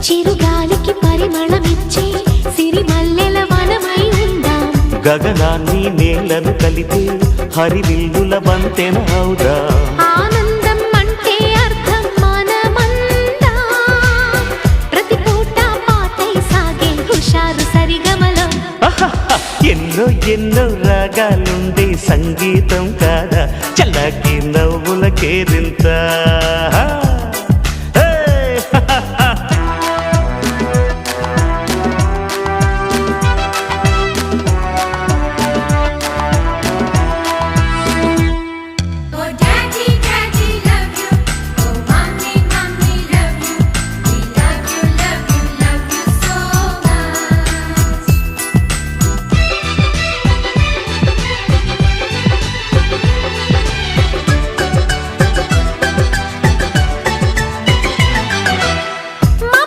చిరుగాలికి పరిమళమిచ్చే సిరిమల్లెల వనమై ఉందాం. గగనాన్ని నేలను కలిపే హరివిల్లుల వంతెన అవుదాం. ఆనందం అంటే అర్థం మనమందా, ప్రతి పూట పాటై సాగే హుషారు సరిగమలో. ఎన్నో ఎన్నో రాగాలుండే సంగీతం కాదా చల్లకి నవ్వుల కేరింత.